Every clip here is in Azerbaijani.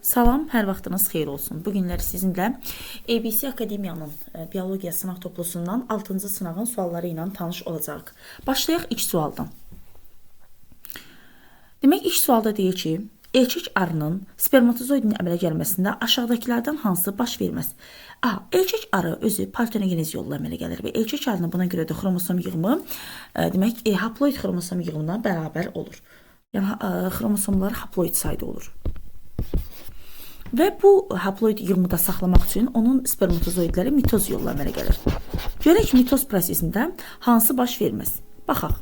Salam, hər vaxtınız xeyir olsun. Bu günləri sizinlə ABC Akademiyanın biologiya sınaq toplusundan 6-cı sınağın sualları ilə tanış olacaq. Başlayaq ilk sualdan. Demək, ilk sualda deyir ki, erkək arının spermatozoidin əmələ gəlməsində aşağıdakilərdən hansı baş verməz? Erkək arı özü partenogenez yolla əmələ gəlir və erkək arının buna görə də xromosom yığımı demək, haploid xromosom yığımına bərabər olur. Yəni, xromosomlar haploid sayda olur. Və bu haploid yığımında saxlamaq üçün onun spermatozoidləri mitoz yolla əmələ gəlir. Görək mitoz prosesində hansı baş verməz? Baxaq.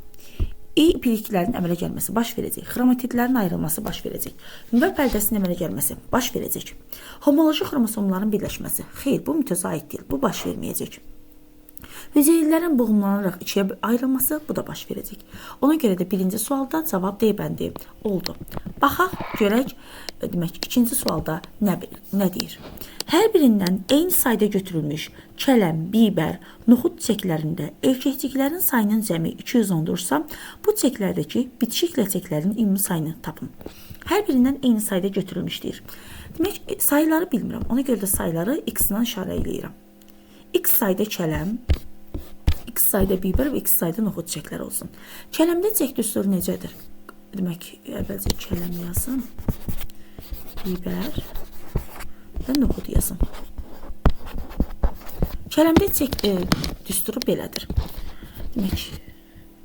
Biliklərin əmələ gəlməsi baş verəcək. Xromatidlərin ayrılması baş verəcək. Nüvə pərdəsinin əmələ gəlməsi baş verəcək. Homoloji xromosomların birləşməsi. Xeyr, bu mitoza aid deyil. Bu baş verməyəcək. Hüceyrələrin boğumlanaraq ikiyə ayrılması, bu da baş verəcək. Ona görə də birinci sualda cavab D bəndi oldu. Baxaq, görək, demək, ikinci sualda nə deyir? Hər birindən eyni sayda götürülmüş kələm, bibər, noxud çiçəklərində erkəkciklərin sayının cəmi 210-dursa, bu çiçəklərdəki bitişik ləçəklərin ümumi sayını tapın. Hər birindən eyni sayda götürülmüş deyir. Demək, sayıları bilmirəm. Ona görə də sayıları x-la işarə eləyirəm. X sayda kələm, x sayda bibər və x sayda noxud çiçəkləri olsun. Kələmdə çiçək düsturu necədir? Demək, əvvəlcə kələm yazın, bibər və noxud yazın. Kələmdə çiçək düsturu belədir. Demək,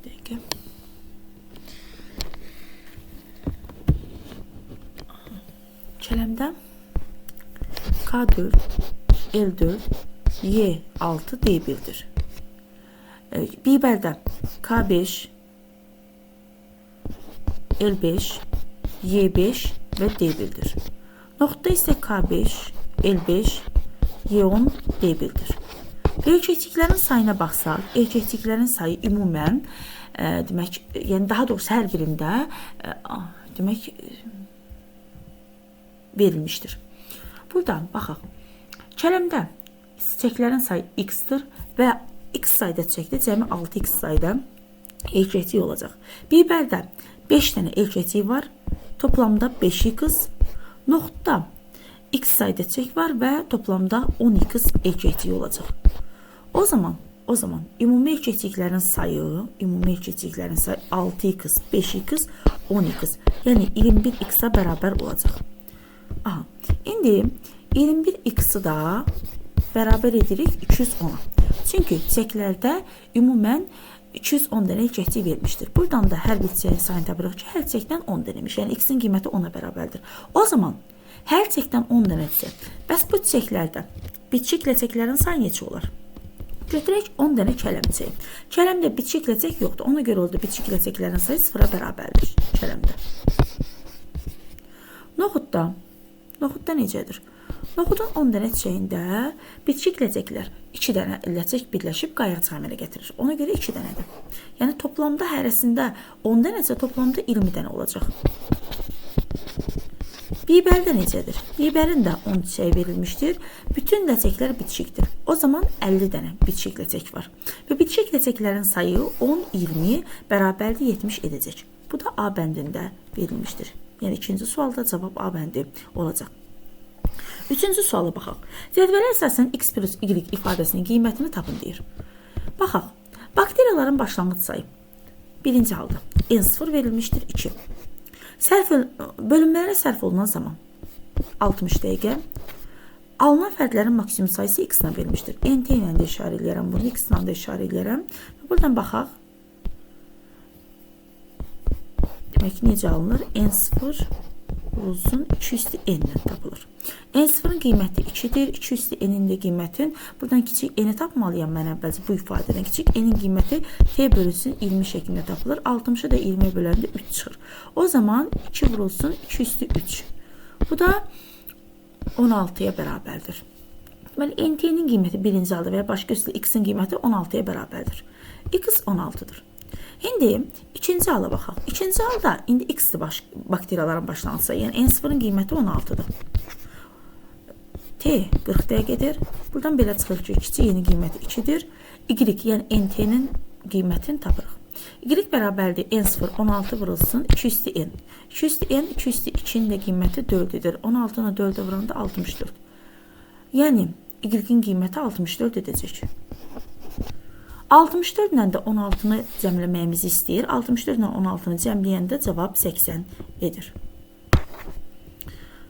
dəqiqə. Kələmdə K4, L4, Y6, D1'dir. Bibərdə K5, L5, Y5 və D1'dir. Noxudda isə K5, L5, Y10, D1'dir. Erkəkciklərin sayına baxsaq, erkəkciklərin sayı ümumən, demək, yəni daha doğrusu hər birində, demək, verilmişdir. Buradan baxaq. Kələmdə çiçəklərin sayı x-dir və x sayda çiçəkdə cəmi 6x sayda erkəkcik olacaq. Bibərdə 5 dənə erkəkcik var, toplamda 5x. Noxudda x sayda çiçək var və toplamda 10x erkəkcik olacaq. O zaman ümumi erkəkciklərin sayı 6x, 5x, 10x, yəni 21x-a bərabər olacaq. İndi 21x-i da bərabər edirik 210-a. Çünki çiçəklərdə ümumən 210 dənə erkəkcik vermişdir. Buradan da hər bir çiçəyin sayını tapırıq ki, hər çiçəkdən 10 dənəmiş. Yəni x-in qiyməti 10-a bərabərdir. O zaman hər çiçəkdən 10 dənədirsə, bəs bu çiçəklərdə bitişik ləçəklərin sayı neçə olar? Götürək 10 dənə kələm çiçəyi. Kələmdə bitişik ləçək yoxdur. Ona görə oldu bitişik ləçəklərin sayı 0-a bərabərdir kələmdə. Noxudda necədir? Noxudun 10 dənə çiçəyində bitişik ləçəklər 2 dənə ləçək birləşib qayıqcıq əmələ gətirir. Ona görə 2 dənədir. Yəni toplamda hərəsində 10 dənəsə toplamda 20 dənə olacaq. Bibərdə necədir? Bibərin də 10 çiçəyi verilmişdir. Bütün ləçəklər bitişikdir. O zaman 50 dənə bitişik ləçək var. Və bitişik ləçəklərin sayı 10, 20 bərabərdir 70 edəcək. Bu da A bəndində verilmişdir. Yəni ikinci sualda cavab A bəndi olacaq. Üçüncü suala baxaq. Cədvələ əsasən x plus y ifadəsinin qiymətini tapın deyir. Baxaq. Bakteriyaların başlanğıc sayı. Birinci halda N0 verilmişdir 2. Bölünmələrə sərf olunan zaman 60 dəqiqə. Alınan fərdlərin maksimum sayısı x-la verilmişdir. NT ilə də işarə eləyərəm bunu, x-la da işarə eləyərəm. Buradan baxaq. Demək, necə alınır? N0 uzun 2 üstü n-lə tapılır. N0-ın qiyməti 2-dir, 2 üstü n-in də qiymətin, buradan kiçik n-i tapmalıyam mən əvvəlcə bu ifadədən. Kiçik n-in qiyməti t bölünsün 20 şəklində tapılır. 60-ı da 20-yə böləndə 3 çıxır. O zaman 2 vurulsun 2 üstü 3. Bu da 16-ya bərabərdir. Deməli, nt-nin qiyməti birinci halda və ya başqa üstü x-in qiyməti 16-ya bərabərdir. X 16-dır. İndi ikinci hala baxaq. İkinci halda indi x-dir bakteriyaların başlanğıc sayı. Yəni N0-ın qiyməti 16-dır. T 40 dəqiqədir. Buradan belə çıxır ki, kiçik y-nin qiyməti 2-dir. Y, yəni NT-nin qiymətini tapırıq. Y bərabərdir n0 16 vurulsun 2 üstü n. 2 üstü n 2 üstü 2-nin də qiyməti 4-dür. 16-nı 4-ə vuranda 64. Yəni y-in qiyməti 64 edəcək. 64 ilə də 16-nı cəmləməyimizi istəyir. 64 ilə 16-nı cəmləyəndə cavab 80 edir.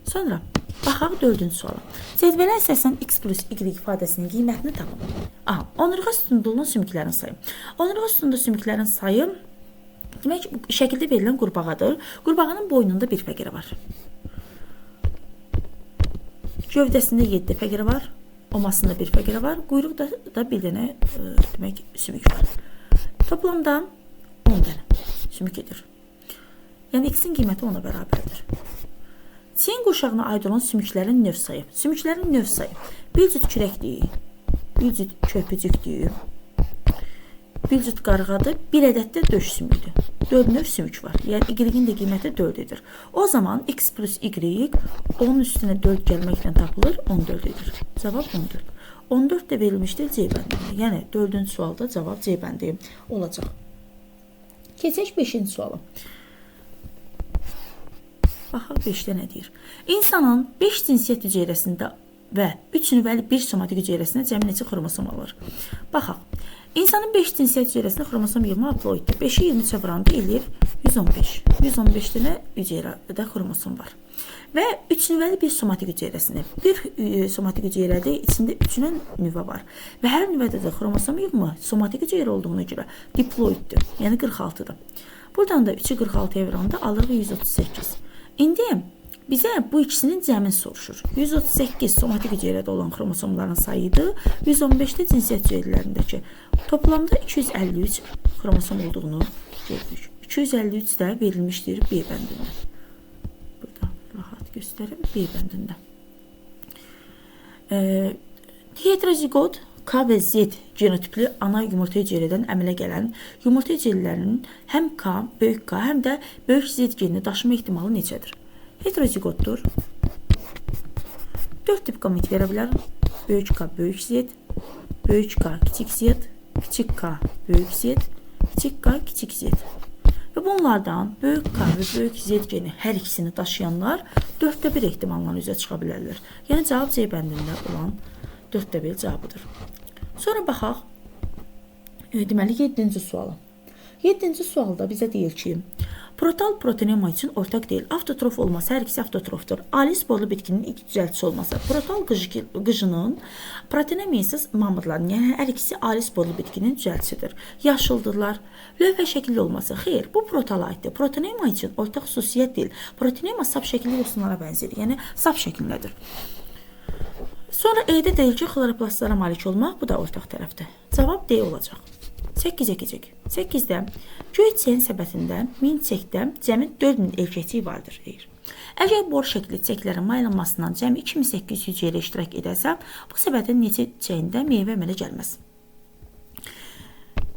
Sonra baxaq 4-cü suala. Cədvələ əsasən x plus y ifadəsinin qiymətini tapın. Aha, onurğa üstündə olan sümüklərin sayı. Onurğa üstündə sümüklərin sayı demək şəkildə verilən qurbağadır. Qurbağanın boynunda bir fəqirə var. Gövdəsində 7 fəqirə var. Omasında bir fəqirə var. Quyruqda da bir dənə demək sümük var. Toplamda 10 dənə sümük edir. Yəni x-in qiyməti 10-a bərabərdir. Çiyin quşağına aid olan sümüklərin növ sayı. Sümüklərin növ sayı. Bir cüt kürəkdir, bir cüt köpücükdür, bir cüt qarğadır, bir ədəd də döş sümükdür. 4 növ sümük var. Yəni y-in də qiyməti 4 edir. O zaman x plus y 10 üstünə 4 gəlməklə tapılır, 14 edir. Cavab 14. 14 də verilmişdir C bəndində. Yəni 4-cü sualda cavab C bəndi olacaq. Keçək 5-ci suala. Baxaq 5-də nə deyir? İnsanın 5 cinsiyyət hüceyrəsində və 3 nüvəli 1 somatik hüceyrəsində cəmi neçə xromosom olur? Baxaq. İnsanın 5 cinsiyyət hüceyrəsində xromosom yığma haploiddir. 5-i 23-ə vuranda eləyir 115. 115 dənə hüceyrədə xromosom var. Və 3 nüvəli 1 somatik hüceyrəsində. Bir somatik hüceyrədə içində 3 nüvə var. Və hər nüvədə də xromosom yığma somatik hüceyrə olduğuna görə diploiddir. Yəni 46-dır. Buradan da 3-ü 46-ya vuranda alırıq 138. İndi bizə bu ikisinin cəmini soruşur. 138 somatik hüceyrədə olan xromosomların sayıdır. 115 də cinsiyyət hüceyrələrindəki. Toplamda 253 xromosom olduğunu görürük. 253 də verilmişdir B bəndində. Burada rahat göstərim B bəndində. Heterozigot K və Z genotipli ana yumurta hüceyrədən əmələ gələn yumurta hüceyrələrinin həm K, böyük K, həm də böyük Z genini daşıma ehtimalı neçədir? Heterozigotdur. 4 tip gamet verə bilər. Böyük K, böyük Z, böyük K, kiçik Z, kiçik K, böyük Z, kiçik K, kiçik Z. Və bunlardan böyük K və böyük Z geni hər ikisini daşıyanlar 4də 1 ehtimalla üzə çıxa bilərlər. Yəni cavab C bəndində olan 4də 1 cavabıdır. Sonra baxaq, deməli 7-ci suala. 7-ci sualda bizə deyir ki, protal proteinema üçün ortaq deyil. Avtotrof olması, hər ikisi avtotrofdur. Ali sporlu bitkinin ilk düzəltisi olması. Protal qıcının proteinemisiz mamıdların, yəni hər ikisi ali sporlu bitkinin düzəltisidir. Yaşıldırlar. Lövhə şəkilli olması. Xeyr, bu protala aiddir. Proteinema üçün ortaq xüsusiyyət deyil. Proteinema sap şəkilli yosunlara bənzəyir. Yəni sap şəklindədir. Sonra E-də deyil ki, xloroplastlara malik olmaq, bu da ortaq tərəfdir. Cavab D olacaq. 8-ə keçək. 8-də göy çiçəyin səbətində 1000 çiçəkdə cəmi 4000 erkəkçik vardır, deyir. Əgər boru şəkilli çiçəklərin maylanmasından cəmi 2800 hüceyrə iştirak edərsə, bu səbətin neçə çiçəyində meyvə əmələ gəlməz.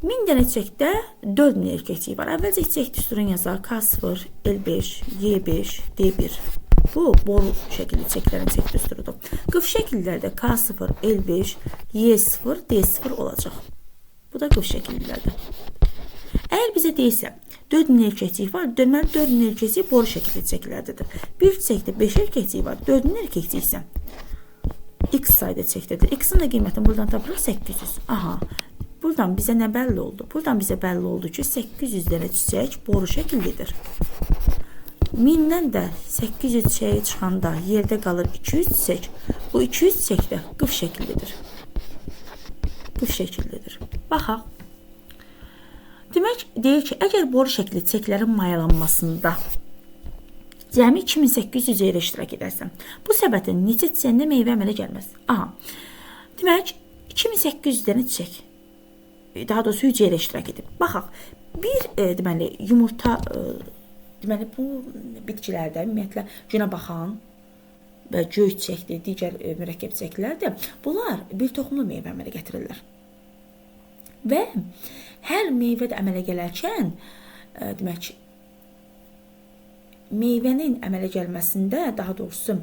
1000 dənə çiçəkdə 4000 erkəkçik var. Əvvəlcə çiçək düsturunu yazaq. K0, L5, Y5, D1. Bu boru şəkilli çiçəklərin çiçək düsturudur. Qıf şəkillərdə K0, L5, Y0, D0 olacaq. Bu da qıf şəkillilərdir. Əgər bizə deyilsə, 4000 erkəkçik var, deməli 4000 erkəkçik boru şəkilli çiçəklərdədir. Bir çiçəkdə 5 erkəkçik var, 4000 erkəkçik isə X sayda çiçəkdədir. X-in də qiymətini buradan tapırıq 800. Aha, buradan bizə nə bəlli oldu? Buradan bizə bəlli oldu ki, 800 dənə çiçək boru şəkillidir. 1000-dən də 800 çiçəyə çıxanda yerdə qalır 200 çiçək. Bu 200 çiçək də qıf şəkillidir. Qıf şəkillidir. Baxaq. Demək, deyir ki, əgər boru şəkilli çiçəklərin mayalanmasında cəmi 2800 hüceyrə iştirak edərsən, bu səbətin neçə çiçəyində meyvə əmələ gəlməz? Aha. Demək, 2800 dənə çiçək, daha doğrusu hüceyrə iştirak edib. Baxaq, bir deməli, yumurta, deməli, bu bitkilərdə ümumiyyətlə günə baxan və göy çiçəkdir, digər mürəkkəb çiçəklərdir. Bunlar bir toxumlu meyvə əmələ gətirirlər. Və hər meyvə də əmələ gələrkən, demək, meyvənin əmələ gəlməsində, daha doğrusu,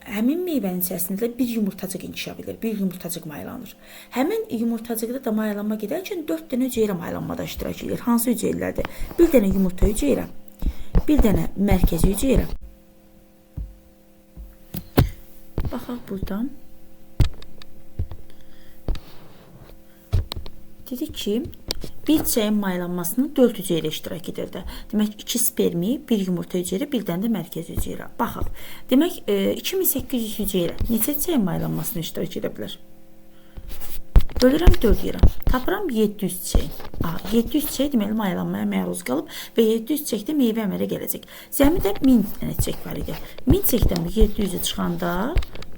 həmin meyvənin içərisində bir yumurtacıq inkişaf edir, bir yumurtacıq maylanır. Həmin yumurtacıqda da mayalanma gedərkən 4 dənə hüceyrə mayalanmada iştirak edir. Hansı hüceyrələrdir? Bir dənə yumurta hüceyrə, bir dənə mərkəzi hüceyrə. Baxaq buradan. Dedik ki, bir çiçəyin mayalanmasının 4 hüceyrə iştirak edirdi. Demək, 2 spermi, bir yumurta hüceyrə, bir dənə də mərkəzi hüceyrə. Baxaq. Demək, 2800 hüceyrə neçə çiçəyin mayalanmasını iştirak edə bilər? Bölürəm 4 yerə. Tapıram 700 çiçək. 700 çiçək deməli mayalanmaya məruz qalıb və 700 çiçəkdə meyvə əmələ gələcək. Cəmidə 1000 dənə çiçək var idi. 1000 çiçəkdən 700-ü çıxanda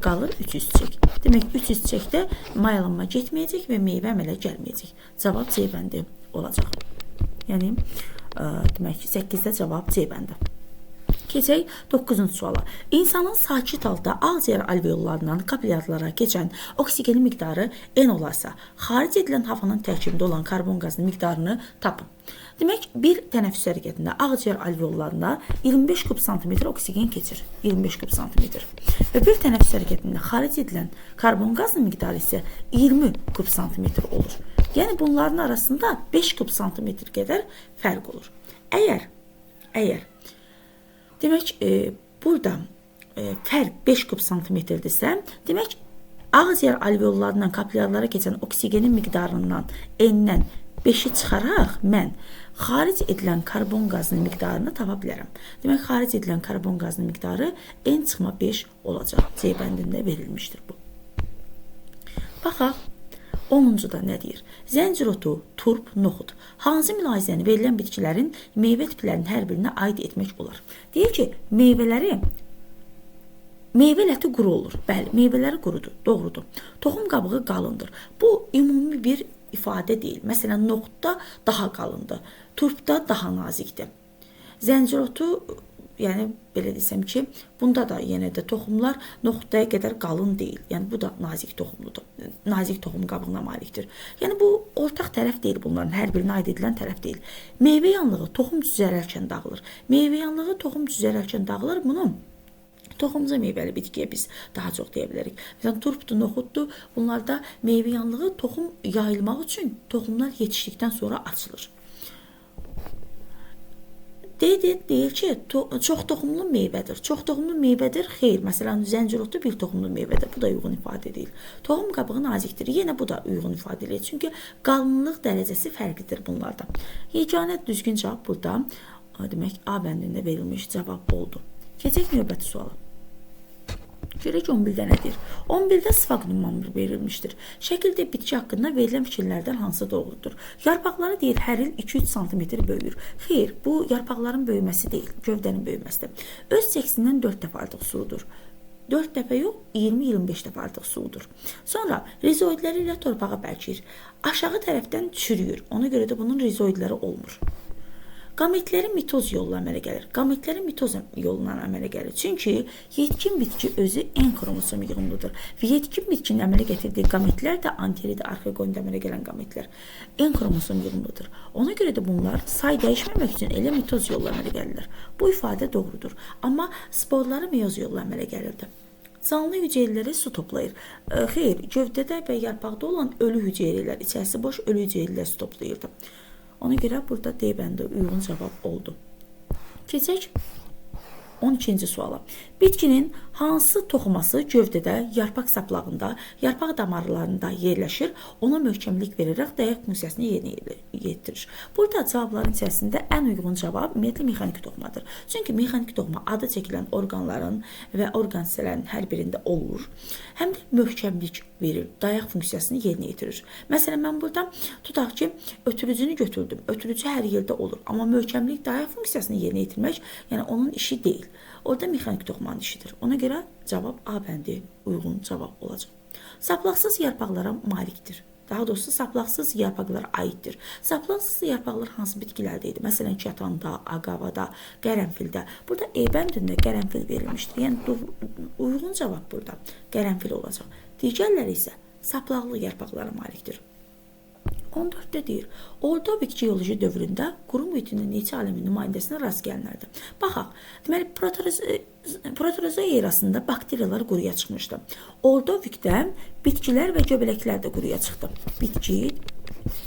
qalır 300 çiçək. Demək, 300 çiçəkdə mayalanma getməyəcək və meyvə əmələ gəlməyəcək. Cavab C bəndi olacaq. Yəni, demək, 8-də cavab C bəndi. Keçək 9-cu suala. İnsanın sakit halda ağciyər alveollarından kapilyarlara keçən oksigenin miqdarı N olarsa, xaric edilən havanın tərkibində olan karbon qazının miqdarını tapın. Demək, bir tənəffüs hərəkətində ağciyər alveollarında 25 kub santimetr oksigen keçir. 25 kub santimetr. Və bir tənəffüs hərəkətində xaric edilən karbon qazının miqdarı isə 20 kub santimetr olur. Yəni, bunların arasında 5 kub santimetr qədər fərq olur. Əgər demək, burada fərq 5 kub santimetrdirsə, demək, ağciyər alveollarından kapilyarlara keçən oksigenin miqdarından N-dən 5-i çıxaraq mən xaric edilən karbon qazının miqdarını tapa bilərəm. Demək, xaric edilən karbon qazının miqdarı N çıxma 5 olacaq. C bəndində verilmişdir bu. Baxaq. 10-da nə deyir? Zəncir otu, turp, noxud. Hansı mülahizəni verilən bitkilərin meyvə tiplərinin hər birinə aid etmək olar? Deyir ki, meyvə ləti quru olur. Bəli, meyvələri qurudur, doğrudur. Toxum qabığı qalındır. Bu, ümumi bir ifadə deyil. Məsələn, noxudda daha qalındır, turpda daha nazikdir. Zəncir otu, yəni, belə desəm ki, bunda da yenə də toxumlar noxudaya qədər qalın deyil. Yəni, bu da nazik toxumludur. Nazik toxum qabığına malikdir. Yəni, bu ortaq tərəf deyil bunların. Hər birinə aid edilən tərəf deyil. Meyvə yanlığı toxum cüzərərkən dağılır. Meyvə yanlığı toxum cüzərərkən dağılır. Bunu toxumca meyvəli bitkiyə biz daha çox deyə bilərik. Məsələn, turpdur, noxuddur. Bunlarda meyvə yanlığı toxum yayılmaq üçün toxumlar yetişdikdən sonra açılır. Deyir ki, çox toxumlu meyvədir. Çox toxumlu meyvədir, xeyr. Məsələn, zəncir otu bir toxumlu meyvədir. Bu da uyğun ifadə deyil. Toxum qabığı nazikdir. Yenə bu da uyğun ifadə deyil. Çünki qalınlıq dərəcəsi fərqlidir bunlarda. Yeganə düzgün cavab burada, demək, A bəndində verilmiş cavab oldu. Keçək növbəti suala. Görək 11-də nədir? 11-də sfagmum amr verilmişdir. Şəkildə bitki haqqında verilən fikirlərdən hansı doğrudur? Yarpaqları deyir, hər il 2-3 cm böyür. Xeyr, bu yarpaqların böyüməsi deyil, gövdənin böyüməsidir. Öz çəkisindən 4 dəfə artıq suludur. 4 dəfə yox, 20-25 dəfə artıq suludur. Sonra rizoidləri ilə torpağa bərkir. Aşağı tərəfdən çürüyür. Ona görə də bunun rizoidləri olmur. Qametlərin mitoz yolla əmələ gəlir. Qametlərin mitoz yolundan əmələ gəlir. Çünki yetkin bitki özü N xromosom yığımlıdır. Və yetkin bitkinin əmələ gətirdiyi qametlər də anteridə, arxa qoyunda əmələ gələn qametlər N xromosom yığımlıdır. Ona görə də bunlar say dəyişməmək üçün elə mitoz yolla əmələ gəlirlər. Bu ifadə doğrudur. Amma sporları meyoz yolla əmələ gəlirdi. Canlı hüceyrələri su toplayır. Xeyr, gövdədə və yarpaqda olan ölü hüceyrələr, içərisi boş ölü hüceyrələr su toplayırdı. Ona görə burada D bəndi uyğun cavab oldu. Keçək 12-ci suala. Bitkinin hansı toxuması gövdədə, yarpaq saplağında, yarpaq damarlarında yerləşir, ona möhkəmlik verərək dayaq funksiyasını yerinə yetirir. Burada cavabların içərisində ən uyğun cavab ümumiyyətlə mexaniki toxumadır. Çünki mexaniki toxuma adı çəkilən orqanların və orqan hissələrin hər birində olur. Həm də möhkəmlik verir, dayaq funksiyasını yerinə yetirir. Məsələn, mən burada tutaq ki, ötürücünü götürdüm. Ötürücü hər yerdə olur. Amma möhkəmlik dayaq funksiyasını yerinə yetirmək, yəni onun işi deyil. Orada mexaniki toxumanın işidir. Ona görə cavab A bəndi uyğun cavab olacaq. Saplaqsız yarpaqlara malikdir. Daha doğrusu saplaqsız yarpaqlara aiddir. Saplaqsız yarpaqlar hansı bitkilərdə idi? Məsələn, kətanda, aqavada, qərənfildə. Burada E bəndində qərənfil verilmişdir. Yəni, uyğun cavab burada qərənfil olacaq. Digərləri isə saplaqlı yarpaqlara malikdir. 14-də deyir. Ordovik geoloji dövründə quru mühitinin neçə aləmin nümayəndəsinə rast gəlinərdi? Baxaq, deməli, proterozoa erasında bakteriyalar quruya çıxmışdı. Ordovikdə bitkilər və göbələklər də quruya çıxdı. Bitki,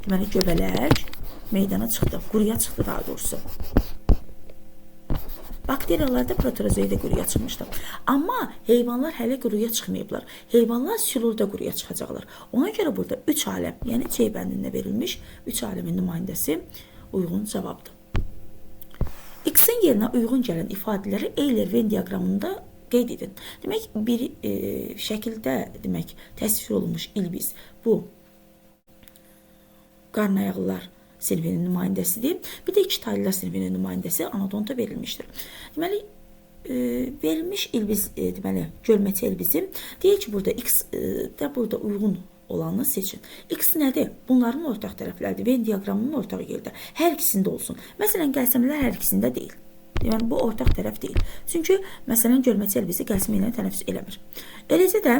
deməli, göbələk meydana çıxdı, quruya çıxdı daha doğrusu. Bakteriyalar da proterozoida quruya çıxmışdı. Amma heyvanlar hələ quruya çıxmayıblar. Heyvanlar silurda quruya çıxacaqlar. Ona görə burada 3 aləm, yəni C bəndində verilmiş 3 aləmin nümayəndəsi uyğun cavabdır. X-in yerinə uyğun gələn ifadələri Euler-Venn diaqramında qeyd edin. Demək, bir şəkildə təsvir olunmuş ilbiz bu qarnayaqlılar sinfinin nümayəndəsidir. Bir də iki taylılar sinfinin nümayəndəsi anadonta verilmişdir. Deməli, verilmiş ilbiz, deməli, gölməçə ilbizi deyək ki, burada X də burada uyğun olanı seçin. X nədir? Bunların ortaq tərəfləridir. Venn diaqramının ortaq yeridir. Hər ikisində olsun. Məsələn, qəlsəmələr hər ikisində deyil. Yəni, bu ortaq tərəf deyil. Çünki, məsələn, gölməçə ilbizi qəlsəmə ilə tənəffüs eləmir. Eləcə də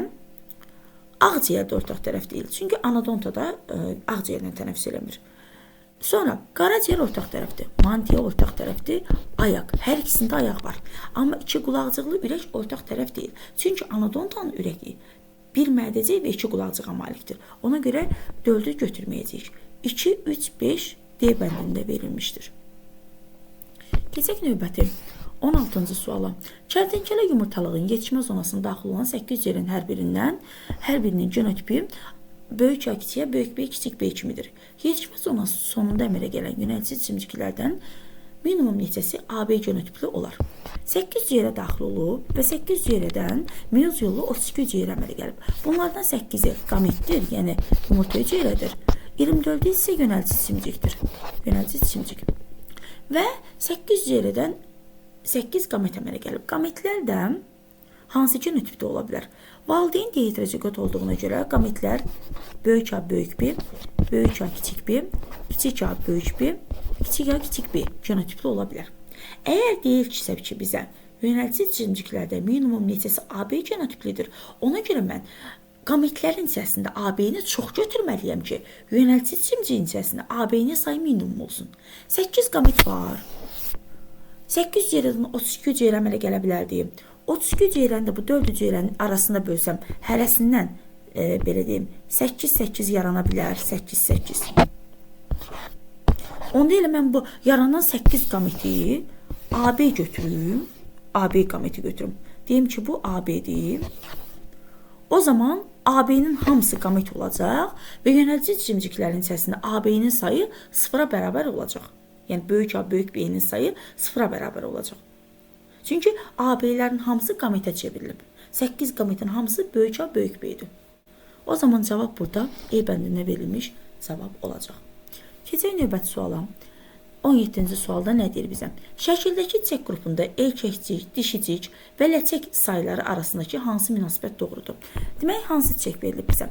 ağciyər də ortaq tərəf deyil. Çünki anadonta da ağciyərlə tənəffüs eləmir. Sonra, qaraciyər ortaq tərəfdir, mantiya ortaq tərəfdir, ayaq. Hər ikisində ayaq var. Amma iki qulaqcıqlı ürək ortaq tərəf deyil. Çünki anadontanın ürəyi bir mədəcək və iki qulaqcığa malikdir. Ona görə 4-ü götürməyəcəyik. 2, 3, 5 D bəndində verilmişdir. Keçək növbəti 16-cı suala. Kərtənkələ yumurtalığın yetişmə zonasına daxil olan 8 yerin hər birinin genotipi böyük A kiçiyə, böyük B kiçik B kimidir. Yetişmə zonası sonunda əmələ gələn yönəltici cimciklərdən minimum neçəsi AB genotipli olar. 8 yerə daxil olub və 8 yerədən meyoz yolu 32 yerə əmələ gəlib. Bunlardan 8-i qametdir, yəni yumurta hüceyrədir. 24-ü isə yönəltici cimcikdir. Yönəltici cimcik. Və 8 yerədən 8 qamet əmələ gəlib. Qametlər də hansı genotipdə ola bilər? Valideyn dieheterozigot olduğuna görə qametlər böyük A, böyük B, böyük A, kiçik B, kiçik A, böyük B, kiçik A, kiçik B genotipli ola bilər. Əgər deyilsə ki, bizə yönəltici cimciklərdə minimum neçəsi AB genotiplidir, ona görə mən qametlərin içərisində AB-ni çox götürməliyəm ki, yönəltici cimciyin içərisində AB-ni sayı minimum olsun. 8 qamet var. 8 yerdən 32 yerə əmələ gələ bilərdi. 32 ceyran da bu 4 ceyranın arasında bölsəm, hərəsindən belə deyim, 8-8 yarana bilər, 8-8. Onda elə mən bu yaranan 8 qameti AB götürüm, AB qameti götürüm. Deyim ki, bu AB-dir. O zaman AB-nin hamısı qamet olacaq və yönəltici cimciklərin içərisində AB-nin sayı 0-a bərabər olacaq. Yəni, böyük A, böyük B-nin sayı 0-a bərabər olacaq. Çünki AB-lərin hamısı qametə çevrilib. 8 qametin hamısı böyük A, böyük B-dir. O zaman cavab burada E bəndində verilmiş cavab olacaq. Keçək növbəti suala. 17-ci sualda nə deyir bizə? Şəkildəki çiçək qrupunda erkəkcik, dişicik və ləçək sayıları arasındakı hansı münasibət doğrudur? Demək, hansı çiçək verilib bizə?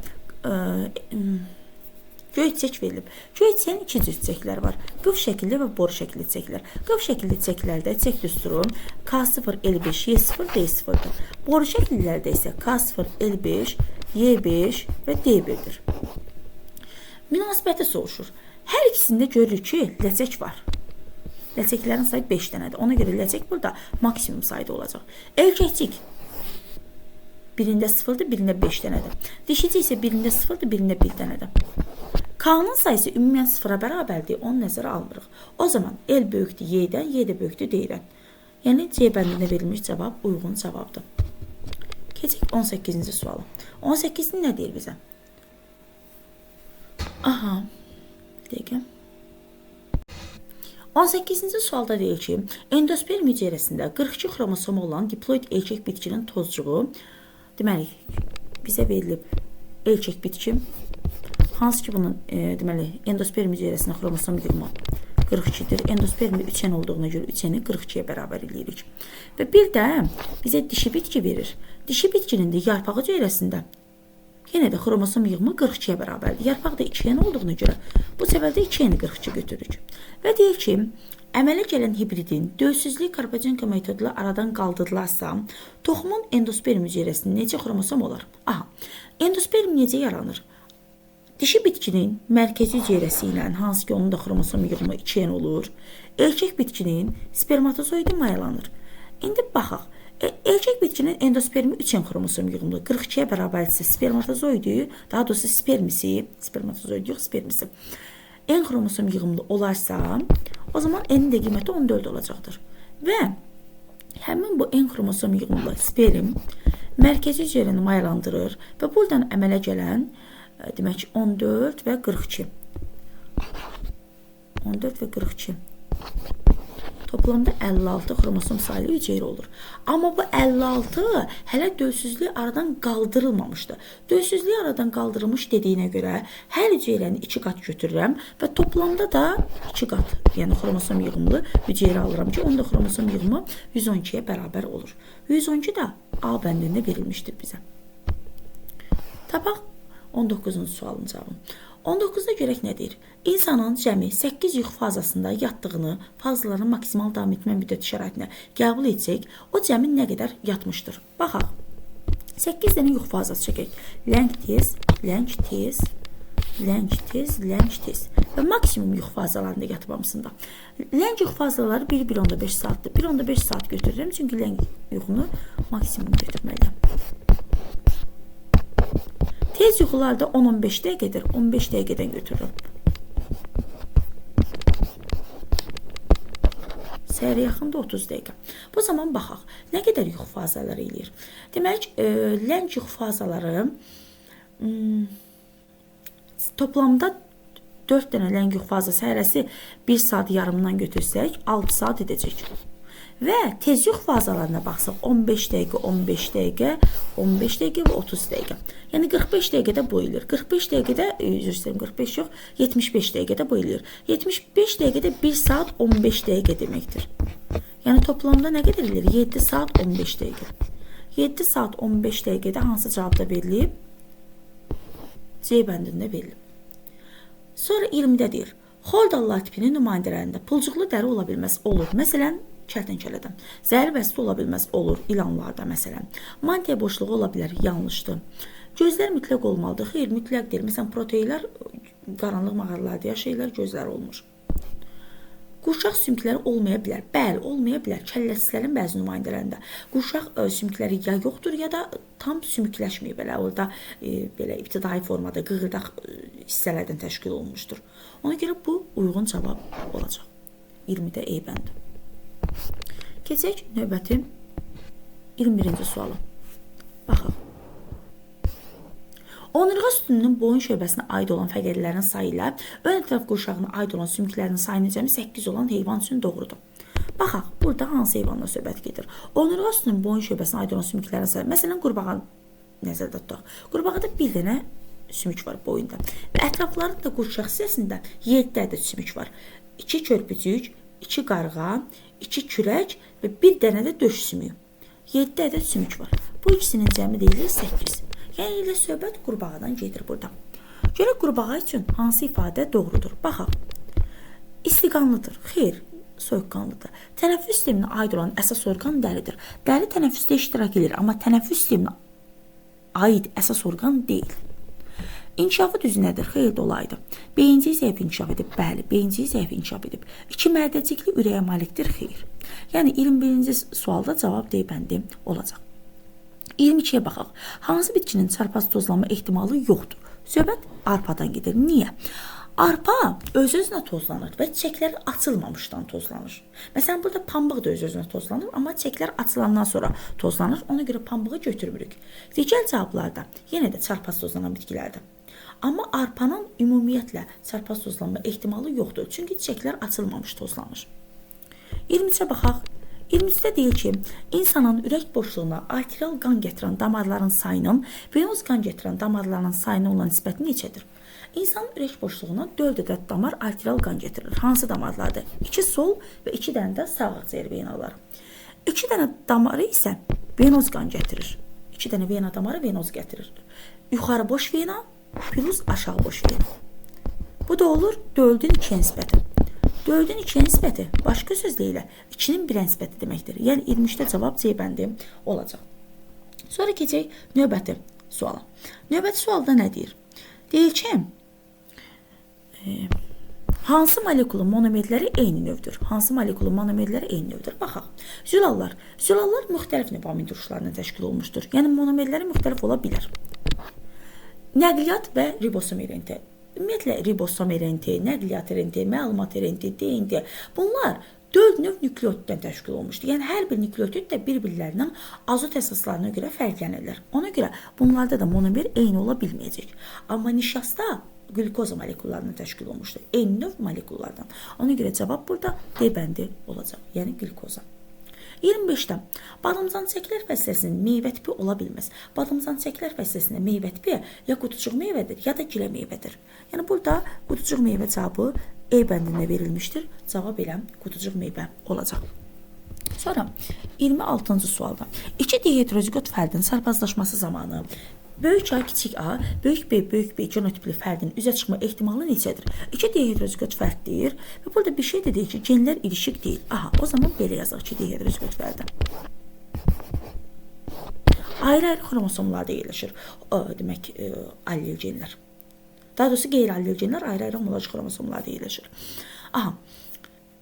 Göy çiçək verilib. Göy çiçəyin iki cür çiçəklər var. Qıf şəkilli və boru şəkilli çiçəklər. Qıf şəkilli çiçəklərdə çiçək düsturu K0, L5, Y0, D0'dır. Boru şəkillilərdə isə K0, L5, Y5 və D1'dir. Münasibəti soruşur. Hər ikisində görürük ki, ləçək var. Ləçəklərin sayı 5 dənədir. Ona görə ləçək burada maksimum sayıda olacaq. Erkəkcik birində 0'dır, birində 5 dənədir. Dişicik isə birində 0'dır, birində 1 dənədir. K-nın sayısı ümumən 0-a bərabərdir, onu nəzərə almırıq. O zaman L böyükdür Y-dən, Y də böyükdür D-dən. Yəni, C bəndində verilmiş cavab uyğun cavabdır. Keçək 18-ci suala. 18-ci nə deyir bizə? Aha, bir dəqiqə. 18-ci sualda deyir ki, endosperm hüceyrəsində 42 xromosomu olan diploid erkək bitkinin tozcuğu, deməli, bizə verilib erkək bitki, hansı ki bunun endosperm hüceyrəsində xromosom yığımı 42-dir. Endospermdə 3N olduğuna görə 3N-i 42-yə bərabər edirik. Və bir də bizə dişi bitki verir. Dişi bitkinin də yarpaq hüceyrəsində yenə də xromosom yığımı 42-yə bərabərdir. Yarpaqda 2N olduğuna görə bu səfərdə 2N-i 42 götürürük. Və deyir ki, əmələ gələn hibridin dövsüzlük Karpachenko metoduyla aradan qaldırılarsa, toxumun endosperm hüceyrəsində necə xromosom olar? Aha, endosperm necə yaranır? Dişi bitkinin mərkəzi hüceyrəsi ilə, hansı ki onun da xromosom yığımı 2N olur, erkək bitkinin spermatozoidi mayalanır. İndi baxaq. Erkək bitkinin endospermi 3N xromosom yığımlı 42-yə bərabərdirsə spermatozoidi, daha doğrusu spermisi, spermatozoidi yox, spermisi N xromosom yığımlı olarsa, o zaman N'in də qiyməti 14 olacaqdır. Və həmin bu N xromosom yığımlı sperm mərkəzi hüceyrəni mayalandırır və buradan əmələ gələn demək 14 və 42. 14 və 42. Toplamda 56 xromosom sayılı hüceyrə olur. Amma bu 56 hələ dölsüzlük aradan qaldırılmamışdır. Dölsüzlük aradan qaldırılmış dediyinə görə hər hüceyrəni 2 qat götürürəm və toplamda da 2 qat, yəni xromosom yığımlı hüceyrə alıram ki, onun da xromosom yığımı 112-yə bərabər olur. 112 də A bəndində verilmişdir bizə. Tapaq 19-cu sualın cavabını. 19-da görək nə deyir? İnsanın cəmi 8 yux fazasında yatdığını fazaların maksimal davam etmə müddəti şəraitinə qəbul etsək, o cəmi nə qədər yatmışdır? Baxaq. 8 dənə yux fazası çəkək. Ləng tez, ləng tez, ləng tez, ləng tez. Və maksimum yux fazalarında yatıb hamısında. Ləng yux fazaları 1,5 saatdır. 1,5 saat götürürəm, çünki ləng yuxunu maksimum götürməliyəm. Tez yuxularda 10-15 dəqiqədir. 15 dəqiqədən götürürüm. Səhərə yaxında 30 dəqiqə. Bu zaman baxaq. Nə qədər yuxu fazaları eləyir? Demək, ləng yuxu fazaları toplamda 4 dənə ləng yuxu fazası hərəsi 1 saat yarımdan götürsək 6 saat edəcək. Və tez yuxu fazalarına baxsaq 15 dəqiqə, 15 dəqiqə, 15 dəqiqə və 30 dəqiqə. Yəni 45 dəqiqədə bu eləyir. 45 dəqiqədə, üzr istəyirəm, 45 yox, 75 dəqiqədə bu eləyir. 75 dəqiqədə 1 saat 15 dəqiqə deməkdir. Yəni toplamda nə qədər eləyir? 7 saat 15 dəqiqə. 7 saat 15 dəqiqədə hansı cavabda verilib? C bəndində verilib. Sonra 20-də deyir. Xoldallar tipinin nümayəndələrində pulcuqlu dəri ola bilməz. Olur. Məsələn, kərtənkələdən. Zəhər vəsli ola bilməz. Olur. İlanlarda məsələn. Mantiya boşluğu ola bilər. Yanlışdır. Gözlər mütləq olmalıdır. Xeyr, mütləq deyil. Məsələn, proteinlər qaranlıq mağaralarda yaşayırlar, gözlər olmur. Qurşaq sümükləri olmaya bilər. Bəli, olmaya bilər. Kəlləsizlərin bəzi nümayəndələrində qurşaq sümükləri ya yoxdur, ya da tam sümükləşməyib. Belə orada belə ibtidai formada qığırdaq hissələrdən təşkil olunmuşdur. Ona görə bu uyğun cavab olacaq. 20-də E bəndi. Keçək növbəti 21-ci sualı. Baxaq. Onurğa sütununun boyun şöbəsinə aid olan fəqərlərin sayı ilə ön ətraf qurşağına aid olan sümüklərin sayının cəmi 8 olan heyvan üçün doğrudur. Baxaq, burada hansı heyvanla söhbət gedir? Onurğa sütununun boyun şöbəsinə aid olan sümüklərin sayı. Məsələn, qurbağa nəzərdə tutaq. Qurbağada bir dənə sümük var boyunda. Və ətraflarında qurşaq hissəsində 7 ədəd sümük var. 2 körpücük, 2 qarğa, 2 kürək və bir dənə də döş sümüyü. 7 ədəd sümük var. Bu ikisinin cəmi deyilir 8. Yəni ilə söhbət qurbağadan gedir burada. Görək qurbağa üçün hansı ifadə doğrudur? Baxaq. İstiqanlıdır. Xeyr, soyuqqanlıdır. Tənəffüs sisteminə aid olan əsas orqan dəridir. Dəri tənəffüsdə iştirak edir, amma tənəffüs sisteminə aid əsas orqan deyil. İnkişafı düzü nədir? Xeyr, dolaydı. Beyinciyi zəif inkişaf edib. Bəli, beyinciyi zəif inkişaf edib. 2 mədəcikli ürəyə malikdir. Xeyr. Yəni 21-ci sualda cavab D bəndi olacaq. 22-yə baxaq. Hansı bitkinin çarpaz tozlanma ehtimalı yoxdur? Söhbət arpadan gedir. Niyə? Arpa öz-özünə tozlanır və çiçəkləri açılmamışdan tozlanır. Məsələn, burada pambıq da öz-özünə tozlanır, amma çiçəklər açılandan sonra tozlanır. Ona görə pambığı götürmürük. Digər cavablarda yenə də çarpaz tozlanan bitkilərdir. Amma arpanın ümumiyyətlə çarpaz tozlanma ehtimalı yoxdur. Çünki çiçəklər açılmamış tozlanır. 23-ə baxaq. 23-də deyir ki, insanın ürək boşluğuna arterial qan gətirən damarların sayının venoz qan gətirən damarların sayına olan nisbəti neçədir? İnsanın ürək boşluğuna 4 ədəd damar arterial qan gətirir. Hansı damarlardır? 2 sol və 2 dənə də sağ ağciyər venaları. 2 dənə damarı isə venoz qan gətirir. 2 dənə vena damarı venoz gətirir. Yuxarı boş vena plus aşağı boş vena. Bu da olur 4-ün 2-yə nisbəti. 4-ün 2-yə nisbəti başqa sözlə ilə 2-nin 1-ə nisbəti deməkdir. Yəni 23-də cavab C bəndi olacaq. Sonra keçək növbəti suala. Növbəti sualda nə deyir? Deyir ki, Hansı molekulun monomerləri eyni növdür? Hansı molekulun monomerləri eyni növdür? Baxaq. Zülallar. Zülallar müxtəlif növ amin duruşlarından təşkil olmuşdur. Yəni monomerləri müxtəlif ola bilər. Nəqliyyat və ribosom erenti. Ümumiyyətlə ribosom erenti, nəqliyyat erenti, məlumat erenti, DNT. Bunlar 4 növ nükleotiddən təşkil olmuşdur. Yəni hər bir nükleotid də bir-birlərindən azot əsaslarına görə fərqlənirlər. Ona görə bunlarda da monomer eyni ola bilməyəcək. Amma nişasta glükoza molekullarından təşkil olmuşdur. Eyni növ molekullardan. Ona görə cavab burada D bəndi olacaq. Yəni glükoza. 25-də badamcançəklər fəsiləsinin meyvə tipi ola bilməz. Badamcançəklər fəsiləsində meyvə tipi ya qutucuq meyvədir, ya da gilə meyvədir. Yəni burada qutucuq meyvə cavabı E bəndində verilmişdir. Cavab elə qutucuq meyvə olacaq. Sonra 26-cı sualda 2 diheterozigot fərdin sarpazlaşması zamanı böyük A, kiçik A, böyük B genotipli fərdin üzə çıxma ehtimalı neçədir? 2 diheterozigot fərd deyir və burada bir şey də deyir ki, genlər ilişik deyil. Aha, o zaman belə yazaq 2 diheterozigot fərdə. Ayrı-ayrı xromosomlarda yerləşir. Demək, allel genlər. Daha doğrusu qeyri-allel genlər ayrı-ayrı homoloji xromosomlarda yerləşir. Aha.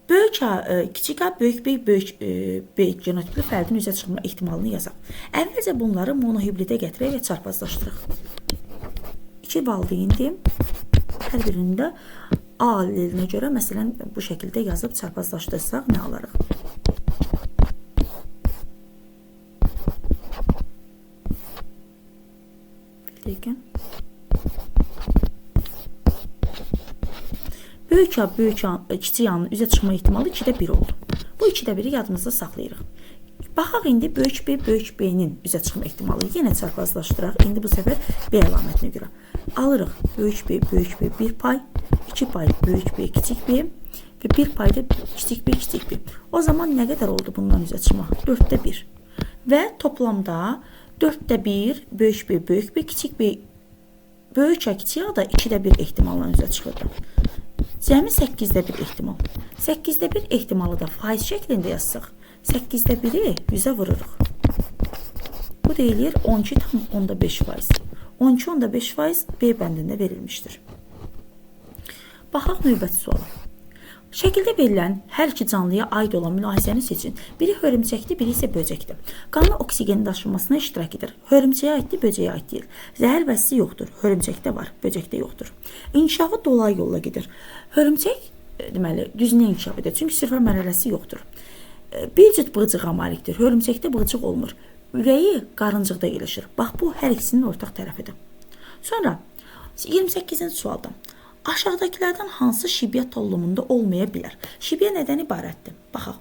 Böyük A, kiçik A, böyük B genotipli fərdin üzə çıxma ehtimalını yazaq. Əvvəlcə bunları monohibridə gətirək və çarpazlaşdırıq. 2 valideyndir. Hər birində A allelinə görə, məsələn, bu şəkildə yazıb çarpazlaşdırsaq nə alarıq? Bildikən. Böyük A, kiçik A'nın üzə çıxma ehtimalı 2-də 1 oldu. Bu 2-də 1-i yadımızda saxlayırıq. Baxaq indi böyük B-nin üzə çıxma ehtimalı. Yenə çarpazlaşdıraq. İndi bu səfər B əlamətinə görə. Alırıq böyük B 1 pay, 2 pay böyük B, kiçik B və 1 pay da kiçik B. O zaman nə qədər oldu bundan üzə çıxma? 4-də 1. Və toplamda 4-də 1, böyük B, kiçik B, böyük A, kiçik A da 2-də 1 ehtimalla üzə çıxırdı. Cəmi 8-də 1 ehtimal. 8-də 1 ehtimalı da faiz şəklində yazsaq, 8-də 1-i 100-ə vururuq. Bu deyilir 12,5%. 12,5% B bəndində verilmişdir. Baxaq növbəti suala. Şəkildə verilən hər iki canlıya aid olan mülahizəni seçin. Biri hörümçəkdir, biri isə böcəkdir. Qanlı oksigenin daşınmasına iştirak edir. Hörümçəyə aiddir, böcəyə aid deyil. Zəhər vəzisi yoxdur. Hörümçəkdə var, böcəkdə yoxdur. İnkişafı dolayı yolla gedir. Hörümçək deməli düzünə inkişaf edir. Çünki sirfə mərhələsi yoxdur. Bir cüt bığcığa malikdir. Hörümçəkdə bığcıq olmur. Ürəyi qarıncıqda yerləşir. Bax bu hər ikisinin ortaq tərəfidir. Sonra 28-ci sualda aşağıdakilərdən hansı şibiyə tollumunda olmaya bilər? Şibiyə nədən ibarətdir? Baxaq.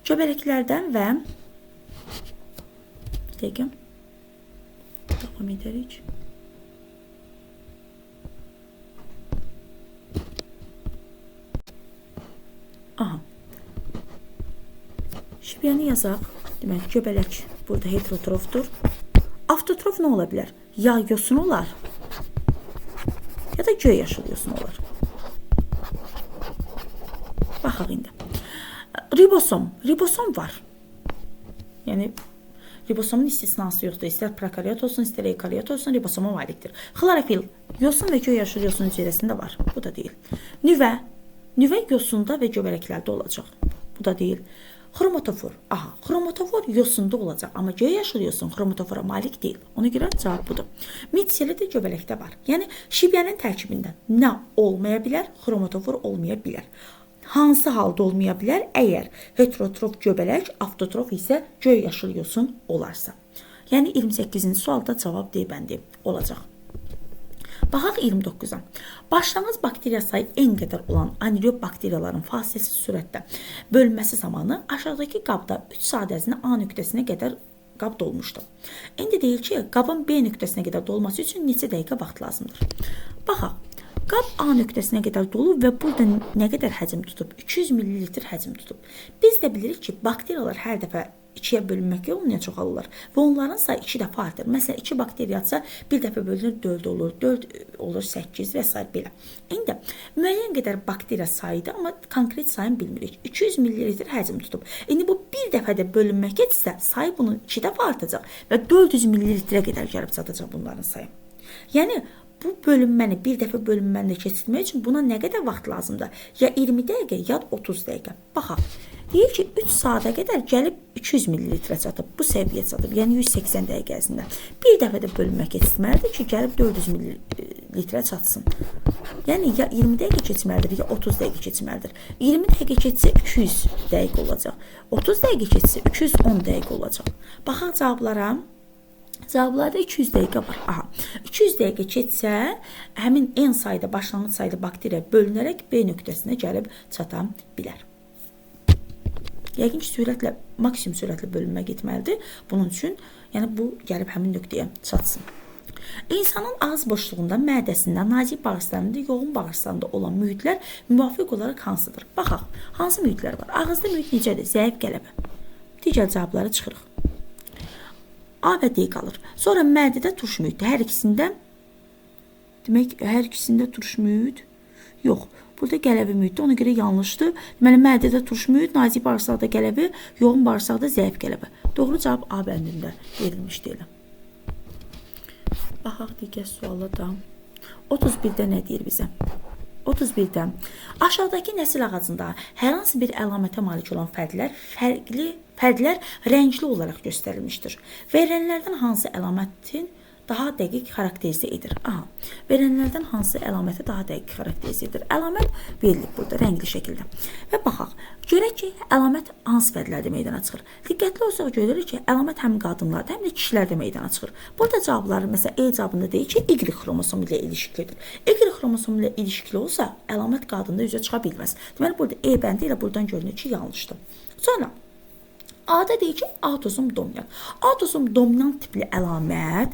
Göbələklərdən və bir dəqiqə. Davam edərik. Aha. Şibiyəni yazaq. Demək, göbələk burada heterotrofdur. Avtotrof nə ola bilər? Ya yosun olar, ya da göy yaşıl yosun olar. Baxaq indi. Ribosom var. Yəni, ribosomun istisnası yoxdur. İstər prokaryot olsun, istər eukaryot olsun, ribosoma malikdir. Xlorofil, yosun və göy yaşıl yosun hüceyrəsində var. Bu da deyil. Nüvə yosunda və göbələklərdə olacaq. Bu da deyil. Xromatofor. Aha, xromatofor yosunda olacaq, amma göy yaşıl yosun xromatofora malik deyil. Ona görə cavab budur. Mitseli də göbələkdə var. Yəni, şibyənin tərkibində nə olmaya bilər? Xromatofor olmaya bilər. Hansı halda olmaya bilər? Əgər heterotrof göbələk, avtotrof isə göy yaşıl yosun olarsa. Yəni, 28-ci sualda cavab D bəndi olacaq. Baxaq 29-a. Başlanğıc bakteriya sayı en qədər olan anaerob bakteriyaların fasiləsiz sürətdə bölünməsi zamanı aşağıdakı qabda 3 saat ərzində A nöqtəsinə qədər qab dolmuşdu. İndi deyil ki, qabın B nöqtəsinə qədər dolması üçün neçə dəqiqə vaxt lazımdır. Baxaq. Qab A nöqtəsinə qədər dolu və burada nə qədər həcm tutub? 200 ml həcm tutub. Biz də bilirik ki, bakteriyalar hər dəfə 2-yə bölünmək yoluna çoxalırlar və onların sayı 2 dəfə artır. Məsələn, 2 bakteriyadsa bir dəfə bölünür 4 olur, 4 olur 8 və s. belə. İndi müəyyən qədər bakteriya sayıdır, amma konkret sayını bilmirik. 200 ml həcm tutub. İndi bu bir dəfədə bölünmək etsə, sayı bunun 2 dəfə artacaq və 400 ml-ə qədər gəlib çatacaq bunların sayı. Yəni, bu bölünməni, bir dəfə bölünməni də keçirmək üçün buna nə qədər vaxt lazımdır? Ya 20 dəqiqə, ya 30 dəqiqə. Baxaq. Deyir ki, 3 saata qədər gəlib 200 ml çatıb, bu səviyyə çatıb, yəni 180 dəqiqə ərzində. Bir dəfə də bölünmə keçirməlidir ki, gəlib 400 ml çatsın. Yəni, ya 20 dəqiqə keçirməlidir, ya 30 dəqiqə keçirməlidir. 20 dəqiqə keçsə 200 dəqiqə olacaq. 30 dəqiqə keçsə 210 dəqiqə olacaq. Baxaq cavablara. Cavablarda 200 dəqiqə var. Aha. 200 dəqiqə keçsə, həmin N sayda, başlanğıc sayda bakteriya bölünərək B nöqtəsinə gəlib çata bilər. Yəqin ki, sürətlə, maksimum sürətlə bölünmə getməlidir. Bunun üçün, yəni bu gəlib həmin nöqtəyə çatsın. İnsanın ağız boşluğunda, mədəsində, nazik bağırsağında, yoğun bağırsağında olan mühitlər müvafiq olaraq hansıdır? Baxaq, hansı mühitlər var? Ağızda mühit necədir? Zəif qələbə. Digər cavabları çıxırıq. A və D qalır. Sonra mədədə turş mühitdir. Hər ikisində, demək, hər ikisində turş mühit yox. Burada qələvi mühitdir, ona görə yanlışdır. Deməli, mədədə turş mühit, nazik bağırsaqda qələvi, yoğun bağırsaqda zəif qələbə. Doğru cavab A bəndində verilmiş deyil. Baxaq digər suala da. 31-də nə deyir bizə? 31-də aşağıdakı nəsil ağacında hər hansı bir əlamətə malik olan fərdlər rəngli olaraq göstərilmişdir. Verilənlərdən hansı əlamətin daha dəqiq xarakterizə edir? Aha, verilənlərdən hansı əlaməti daha dəqiq xarakterizə edir? Əlamət verilib burada rəngli şəkildə. Və baxaq, görək ki, əlamət hansı fərdlərdə meydana çıxır? Diqqətli olsaq görürük ki, əlamət həm qadınlarda, həm də kişilərdə meydana çıxır. Burada cavabları, məsələn, E cavabında deyir ki, Y xromosomu ilə ilişkilidir. Y xromosomu ilə ilişkili olsa, əlamət qadında üzə çıxa bilməz. Deməli, burada E bəndi ilə buradan görünür ki, yanlışdır. Sonra, A-da deyir ki, autosom dominant. Autosom dominant tipli əlamət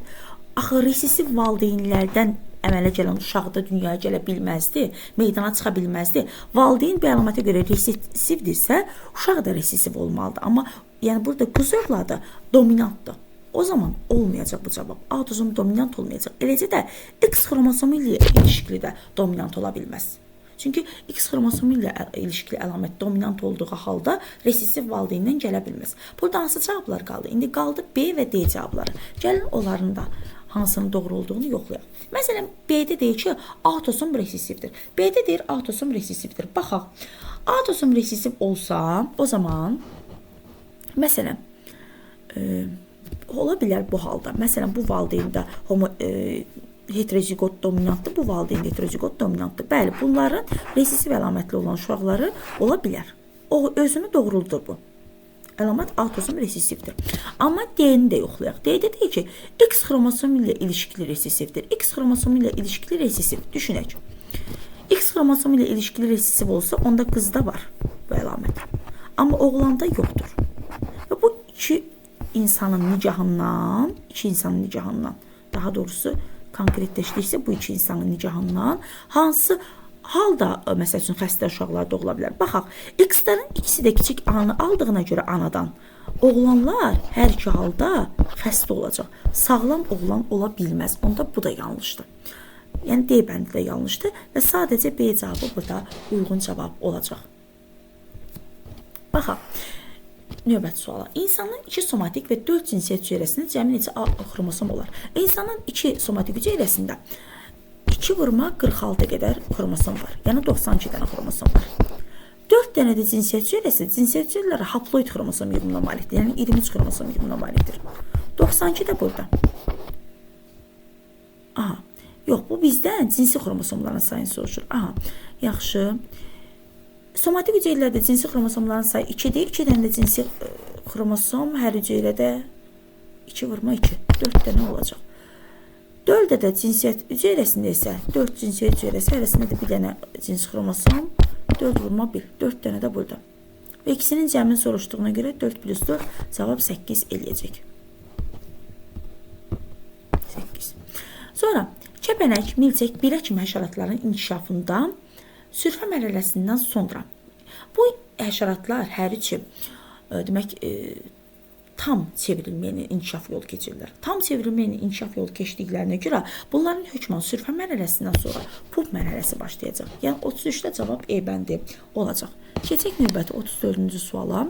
axı resesiv valideynlərdən əmələ gələn uşaqda dünyaya gələ bilməzdi, meydana çıxa bilməzdi. Valideyn bir əlamətə görə resesivdirsə, uşaq da resesiv olmalıdır. Amma yəni burada qız övladı dominantdır. O zaman olmayacaq bu cavab. Autosom dominant olmayacaq. Eləcə də X xromosomu ilə ilişkili də dominant ola bilməz. Çünki X xromosomu ilə ilişkili əlamət dominant olduğu halda resesiv valideyndən gələ bilməz. Burada hansı cavablar qaldı? İndi qaldı B və D cavabları. Gəlin onların da hansının doğru olduğunu yoxlayaq. Məsələn, B-də deyir ki, autosom resesivdir. B-də deyir, autosom resesivdir. Baxaq, autosom resesiv olsa, o zaman, məsələn, ola bilər bu halda. Məsələn, bu valideyndə heterozigot dominantdır, bu valideyndə heterozigot dominantdır. Bəli, bunların resesiv əlamətli olan uşaqları ola bilər. O, özünü doğruldur bu. Əlamət autosom resesivdir. Amma D-ni də yoxlayaq. D-də deyir ki, X xromosomu ilə ilişkili resesivdir. X xromosomu ilə ilişkili resesiv. Düşünək. X xromosomu ilə ilişkili resesiv olsa, onda qızda var bu əlamət. Amma oğlanda yoxdur. Və bu iki insanın nicahından, daha doğrusu konkretləşdirsə, bu iki insanın nicahından hansı halda, məsəl üçün, xəstə uşaqlar doğula bilər. Baxaq, X-lərin ikisi də kiçik anı aldığına görə anadan, oğlanlar hər iki halda xəstə olacaq. Sağlam oğlan ola bilməz. Onda bu da yanlışdır. Yəni, D bəndi də yanlışdır və sadəcə B cavabı burada uyğun cavab olacaq. Baxaq, növbəti suala. İnsanın 2 somatik və 4 cinsiyyət hüceyrəsində cəmi neçə A xromosom olar? İnsanın 2 somatik hüceyrəsində 2 vurma 46 qədər xromosom var. Yəni 92 dənə xromosom var. 4 dənə də cinsiyyət hüceyrəsi, cinsiyyət hüceyrələri haploid xromosom yığımına malikdir. Yəni 23 xromosom yığımına malikdir. 92 də burada. Aha, yox, bu bizdən cinsi xromosomların sayını soruşur. Aha, yaxşı. Somatik hüceyrələrdə cinsi xromosomların sayı 2-dir. 2 dənə də cinsi xromosom hər hüceyrədə 2 vurma 2. 4 dənə olacaq. 4 də cinsiyyət hüceyrəsində isə 4 cinsiyyət hüceyrəsi arasında da bir dənə cinsi xromosom, 4 vurma 1, 4 dənə də burada. Və ikisinin cəmini soruşduğuna görə 4 plus 4 cavab 8 eləyəcək. 8. Sonra kəpənək, milçək, birə kimi həşəratların inkişafında sürfə mərhələsindən sonra bu həşəratlar hər üçü demək tam çevrilməyinin inkişaf yolu keçirlər. Tam çevrilməyinin inkişaf yolu keçdiklərinə görə bunların hökmən sürfə mərhələsindən sonra pup mərhələsi başlayacaq. Yəni 33-də cavab E bəndi olacaq. Keçək növbəti 34-cü suala.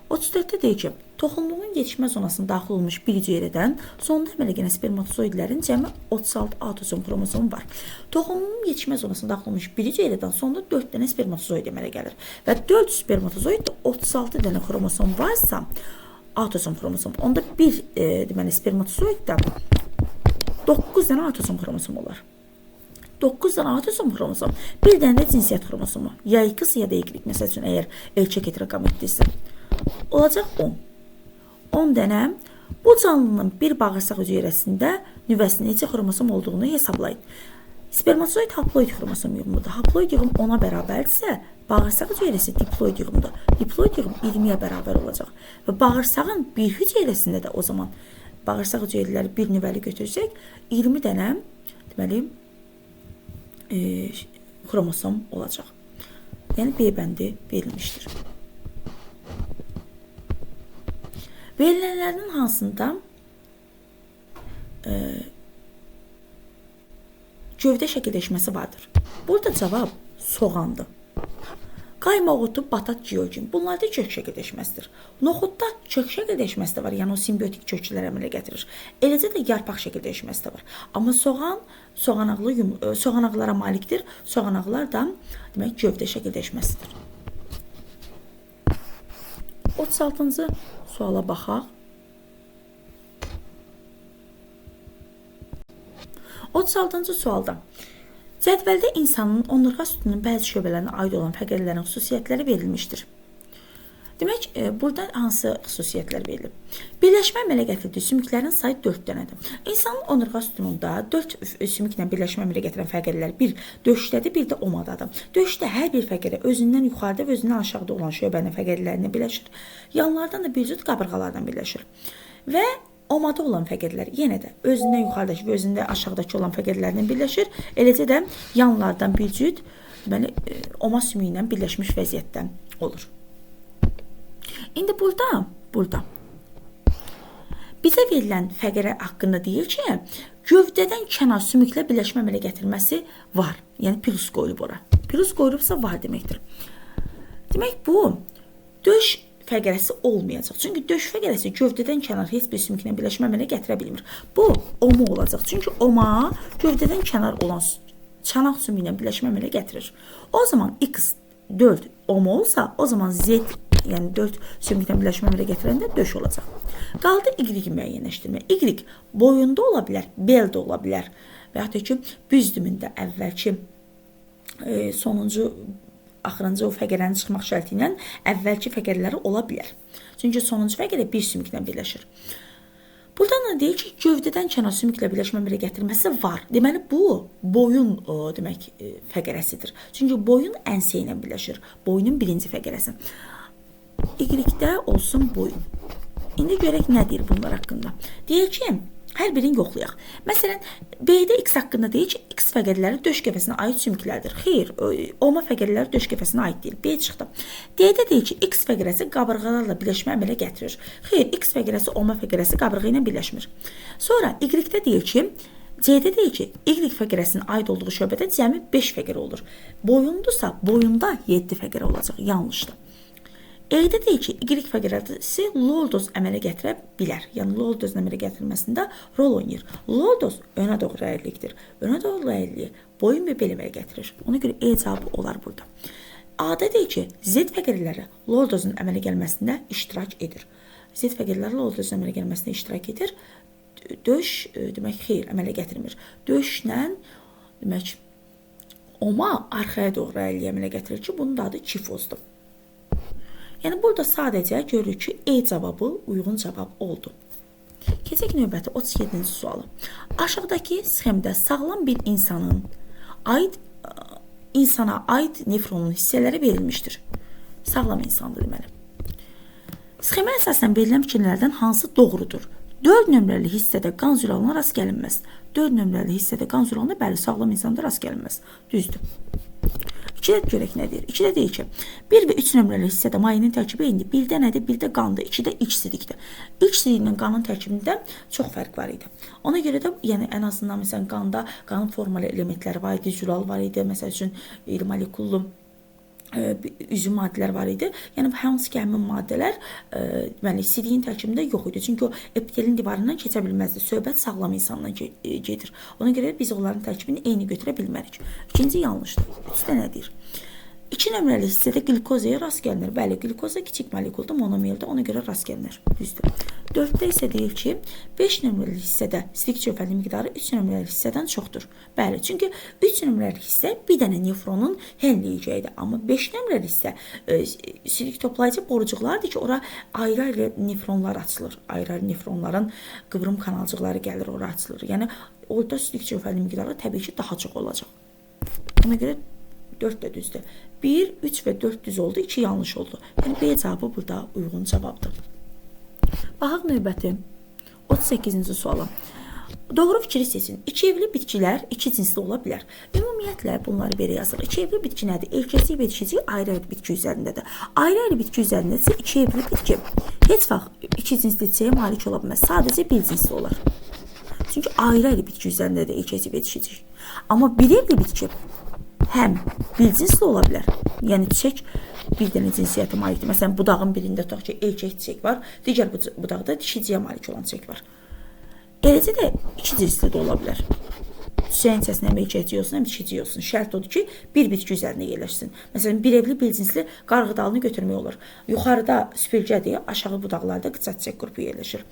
34-də deyir ki, Toxunluğun yetişmə zonasına daxil olmuş bir hüceyrədən sonda əmələ gələn spermatozoidlərin cəmi 36 autosom xromosomu var. Toxunluğun yetişmə zonasına daxil olmuş bir hüceyrədən sonda 4 dənə spermatozoid əmələ gəlir və 4 spermatozoiddə 36 dənə xromosom varsa, autosom xromosom, onda bir deməli spermatozoiddə 9 dənə autosom xromosom olar. 9 dənə autosom xromosom, bir dənə də cinsiyyət xromosomu. Ya X ya da Y. Məsəl üçün, əgər erkək heterogametdirsə, olacaq 10. 10 dənə bu canlının bir bağırsaq hüceyrəsində nüvəsində neçə xromosom olduğunu hesablayın. Spermatozoid haploid xromosom yığımıdır. Haploid yığım 10-a bərabərdirsə, bağırsaq hüceyrəsi diploid yığımdır. Diploid yığım 20-yə bərabər olacaq. Və bağırsağın bir hüceyrəsində də o zaman bağırsaq hüceyrələri bir nüvəli götürsək, 20 dənə deməli xromosom olacaq. Yəni B bəndi verilmişdir. Verilənlərinin hansında gövdə şəkilləşməsi vardır? Burada cavab soğandır. Qaymaq otu, batat, georgin. Bunlarda kök şəkilləşməsidir. Noxudda kök şəkilləşməsi də var, yəni o simbiotik kökçülər əmələ gətirir. Eləcə də yarpaq şəkilləşməsi də var. Amma soğan soğanaqlara malikdir. Soğanaqlar da demək gövdə şəkilləşməsidir. 36-cı suala baxaq. 36-cı sualda cədvəldə insanın onurğa sütununun bəzi şöbələrinə aid olan fəqərlərin xüsusiyyətləri verilmişdir. Demək, burada hansı xüsusiyyətlər verilib? Birləşmə əmələ gətirdiyi sümüklərin sayı 4 dənədir. İnsanın onurğa sütununda 4 sümüklə birləşmə əmələ gətirən fəqərlər bir döşdədir, bir də omadadır. Döşdə hər bir fəqərə özündən yuxarıda və özündən aşağıda olan şöbənin fəqərlərinə birləşir. Yanlardan da bir cüt qabırğalardan birləşir. Və omada olan fəqərlər yenə də özündən yuxarıdakı və özündə aşağıdakı olan fəqərlərlə birləşir. Eləcə də yanlardan bir cüt deməli oma sümüyü ilə birləşmiş vəziyyətdə olur. İndi burada bizə verilən fəqərə haqqında deyir ki, gövdədən kənar sümüklə birləşmə əmələ gətirməsi var. Yəni plus qoyulub ora. Plus qoyulubsa var deməkdir. Demək bu döş fəqərəsi olmayacaq. Çünki döş fəqərəsi gövdədən kənar heç bir sümüklə birləşmə əmələ gətirə bilmir. Bu oma olacaq. Çünki oma gövdədən kənar olan çanaq sümüyü ilə birləşmə əmələ gətirir. O zaman X 4 oma olsa, o zaman Z yəni 4 sümüklə birləşmə əmələ gətirəndə döş olacaq. Qaldı Y müəyyənləşdirmə. Y boyunda ola bilər, beldə ola bilər və ya da ki, büzdümündə əvvəlki sonuncu axırıncı o fəqərlərin çıxmaq şərti ilə əvvəlki fəqərləri ola bilər. Çünki sonuncu fəqərə bir sümüklə birləşir. Buradan da deyir ki, gövdədən kənar sümüklə birləşmə əmələ gətirməsi var. Deməli, bu boyun demək fəqərəsidir. Çünki boyun ənsə ilə birləşir. Boyunun birinci fəqərəsi. Y-də olsun boyun. İndi görək nə deyir bunlar haqqında. Deyir ki, hər birini yoxlayaq. Məsələn, B-də X haqqında deyir ki, X fəqərləri döş qəfəsinə aid sümüklərdir. Xeyr, oma fəqərləri döş qəfəsinə aid deyil. B çıxdı. D-də deyir ki, X fəqərəsi qabırğalarla birləşmə əmələ gətirir. Xeyr, X fəqərəsi, oma fəqərəsi qabırğa ilə birləşmir. Sonra Y-də deyir ki, C-də deyir ki, Y fəqərəsinin aid olduğu şöbədə cəmi 5 fəqərə olur. Boyundursa, boyunda 7 fəqərə olacaq. Yanlışdır. E-də deyir ki, Y fəqərəsi lordoz əmələ gətirə bilər. Yəni, lordozun əmələ gətirilməsində rol oynayır. Lordoz önə doğru əyrilikdir. Önə doğru əyriliyi boyun və bel əmələ gətirir. Ona görə E cavabı olar burada. A-da deyir ki, Z fəqərləri lordozun əmələ gəlməsində iştirak edir. Z fəqərləri lordozun əmələ gəlməsində iştirak edir. Döş, demək, xeyr, əmələ gətirmir. Döşlə, demək, oma arxaya doğru əyriliyi əmələ gətirir ki, bunun da adı kifozdur. Yəni, burada sadəcə görürük ki, E cavabı uyğun cavab oldu. Keçək növbəti 37-ci sualı. Aşağıdakı sxemdə sağlam bir insana aid nefronun hissələri verilmişdir. Sağlam insandır deməli. Sxemə əsasən verilən fikirlərdən hansı doğrudur? 4 nömrəli hissədə qan zülalına rast gəlinməz. 4 nömrəli hissədə qan zülalına bəli, sağlam insanda rast gəlinməz. Düzdür. 2-də görək nə deyir? 2-də deyir ki, 1 və 3 nömrəli hissədə mayenin tərkibi eynidir. 1-də nədir? 1-də qandır. 2-də X-sidikdir. X-sidiklə qanın tərkibində çox fərq var idi. Ona görə də, yəni ən azından məsələn qanda qanın formalı elementləri var idi, zülal var idi. Məsəl üçün iri molekullu üzüm maddələr var idi. Yəni hansı ki həmin maddələr deməli sidiyin tərkibində yox idi. Çünki o epitelin divarından keçə bilməzdi. Söhbət sağlam insandan gedir. Ona görə biz onların tərkibini eyni götürə bilmərik. İkinci yanlışdır. 3-də nə deyir? 2 nömrəli hissədə qlikozaya rast gəlinir. Bəli, qlikoza kiçik molekuldur, monomerdir. Ona görə rast gəlinir. Düzdür. 4-də isə deyir ki, 5 nömrəli hissədə sidik cövhərli miqdarı 3 nömrəli hissədən çoxdur. Bəli, çünki 3 nömrəli hissə bir dənə nefronun hənləyəcəyidir. Amma 5 nömrəli hissə sidik toplayıcı borucuqlardır ki, ora ayrı-ayrı nefronlar açılır. Ayrı-ayrı nefronların qıvrım kanalcıqları gəlir, ora açılır. Yəni, orada sidik cövhərli miqdarı təbii ki, daha çox olacaq. Ona görə 4 də düzdür. 1, 3 və 4 düz oldu, 2 yanlış oldu. Yəni, B cavabı burada uyğun cavabdır. Baxaq növbəti 38-ci suala. Doğru fikri seçin. İki evli bitkilər iki cinsli ola bilər. Ümumiyyətlə bunları belə yazılır. İki evli bitki nədir? Erkəcik və dişicik ayrı-ayrı bitki üzərindədir. Ayrı-ayrı bitki üzərində isə iki evli bitki heç vaxt iki cinsliçiyə malik ola bilməz. Sadəcə bir cinsli olar. Çünki ayrı-ayrı bitki üzərindədir erkəcik və dişicik. Amma bir evli bitki həm bir cinsli ola bilər. Yəni çiçək bir dənə cinsiyyətə malikdir. Məsələn, budağın birində tutaq ki, erkək çiçək var, digər budaqda dişiciyə malik olan çiçək var. Eləcə də iki cinsli də ola bilər. Çiçəyin içərisində həm erkəkcik olsun, həm dişicik olsun. Şərt odur ki, bir bitki üzərində yerləşsin. Məsələn, bir evli, bir cinsli qarğıdalını götürmək olur. Yuxarıda süpürgədir, aşağı budaqlarda qısa çiçək qrupu yerləşir.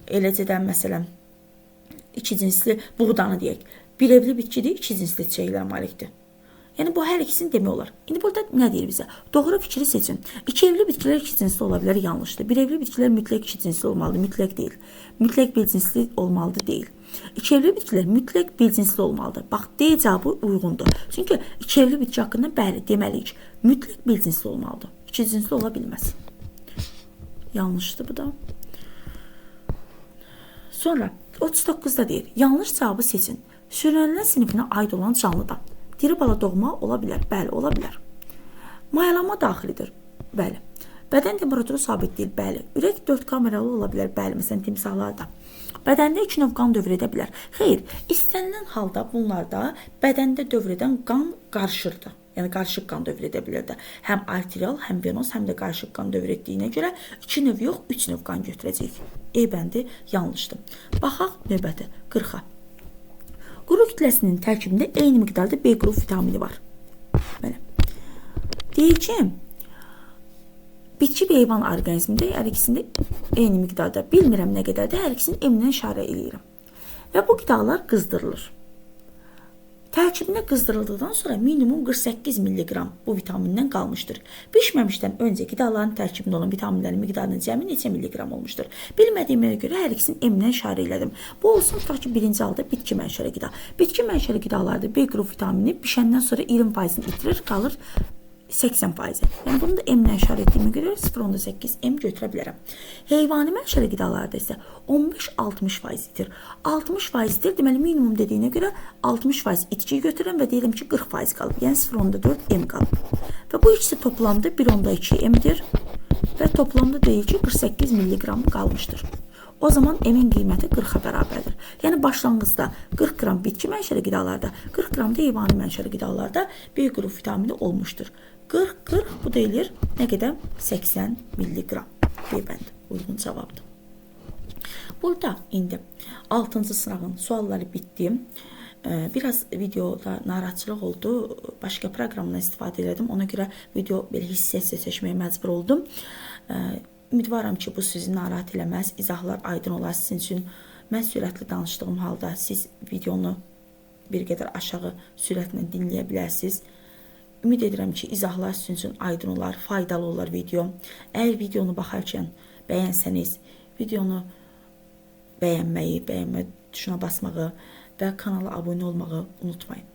Eləcə də məsələn, iki cinsli buğdanı deyək. Bir evli bitkidir, iki cinsli çiçəklər malikdir. Yəni, bu hər ikisini demək olar. İndi burada nə deyir bizə? Doğru fikri seçin. İki evli bitkilər iki cinsli ola bilər, yanlışdır. Bir evli bitkilər mütləq iki cinsli olmalıdır, mütləq deyil. Mütləq bir cinsli olmalıdır, deyil. İki evli bitkilər mütləq bir cinsli olmalıdır. Bax, D cavabı uyğundur. Çünki iki evli bitki haqqında bəli, deməliyik. Mütləq bir cinsli olmalıdır. İki cinsli ola bilməz. Yanlışdır bu da. Sonra 39-da deyir. Yanlış cavabı seçin. Sürünənlər sinifinə aid olan canlıdan. Diri bala doğma ola bilər. Bəli, ola bilər. Mayalanma daxilidir. Bəli. Bədən temperaturu sabit deyil. Bəli. Ürək 4 kameralı ola bilər. Bəli, məsələn, timsahlarda. Bədəndə 2 növ qan dövr edə bilər. Xeyr, istənilən halda bunlarda bədəndə dövr edən qan qarışırdı. Yəni, qarışıq qan dövr edə bilirdi. Həm arterial, həm venoz, həm də qarışıq qan dövr etdiyinə görə 2 növ yox, 3 növ qan götürəcəyik. E bəndi yanlışdır. Baxaq növbəti 40-a. Quru kütləsinin tərkibində eyni miqdarda B qrup vitamini var. Belə. Deyək ki, bitki və heyvan orqanizmində hər ikisində eyni miqdarda, bilmirəm nə qədərdə, hər ikisini M-lə işarə edirəm. Və bu qidalar qızdırılır. Tərkibində qızdırıldıqdan sonra minimum 48 mg bu vitamindən qalmışdır. Bişməmişdən öncə qidaların tərkibində olan vitaminlərin miqdarının cəmi neçə milliqram olmuşdur? Bilmədiyimə görə hər ikisini M-lə işarə elədim. Bu olsun, tutaq ki, birinci halda bitki mənşəli qida. Bitki mənşəli qidalarda B qrup vitamini bişəndən sonra 20%-ni itirir, qalır 80%. Yəni, bunu da M-lə işarə etdiyimə görə 0.8 M götürə bilərəm. Heyvani mənşəli qidalarda isə 15-60% itir. 60% itir, deməli minimum dediyinə görə 60% itki götürürəm və deyirəm ki, 40% qalıb. Yəni 0.4 M qalıb. Və bu ikisi toplamda 1.2 M-dir və toplamda deyir ki, 48 milliqram qalmışdır. O zaman M-in qiyməti 40-a bərabərdir. Yəni, başlanğıcda 40 qram bitki mənşəli qidalarda, 40 qram da heyvani mənşəli qidalarda B qrup vitamini olmuşdur. 40, bu da eləyir nə qədər? 80 milliqram. B bəndi uyğun cavabdır. Burada indi 6-cı sınavın sualları bitdi. Biraz videoda narahatçılıq oldu. Başqa proqramdan istifadə elədim. Ona görə video belə hissə-hissə seçməyə məcbur oldum. Ümidvaram ki, bu sizi narahat eləməz, izahlar aydın olar sizin üçün. Mən sürətli danışdığım halda siz videonu bir qədər aşağı sürətlə dinləyə bilərsiniz. Ümid edirəm ki, izahlar sizin üçün aydın olar, faydalı olar video. Əgər videonu baxarkən bəyənsəniz, videonu bəyənməyi, bəyənmə tuşuna basmağı və kanala abunə olmağı unutmayın.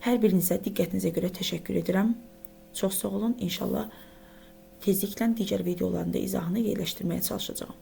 Hər birinizə diqqətinizə görə təşəkkür edirəm. Çox sağ olun. İnşallah tezliklə digər videolarında izahını yerləşdirməyə çalışacağım.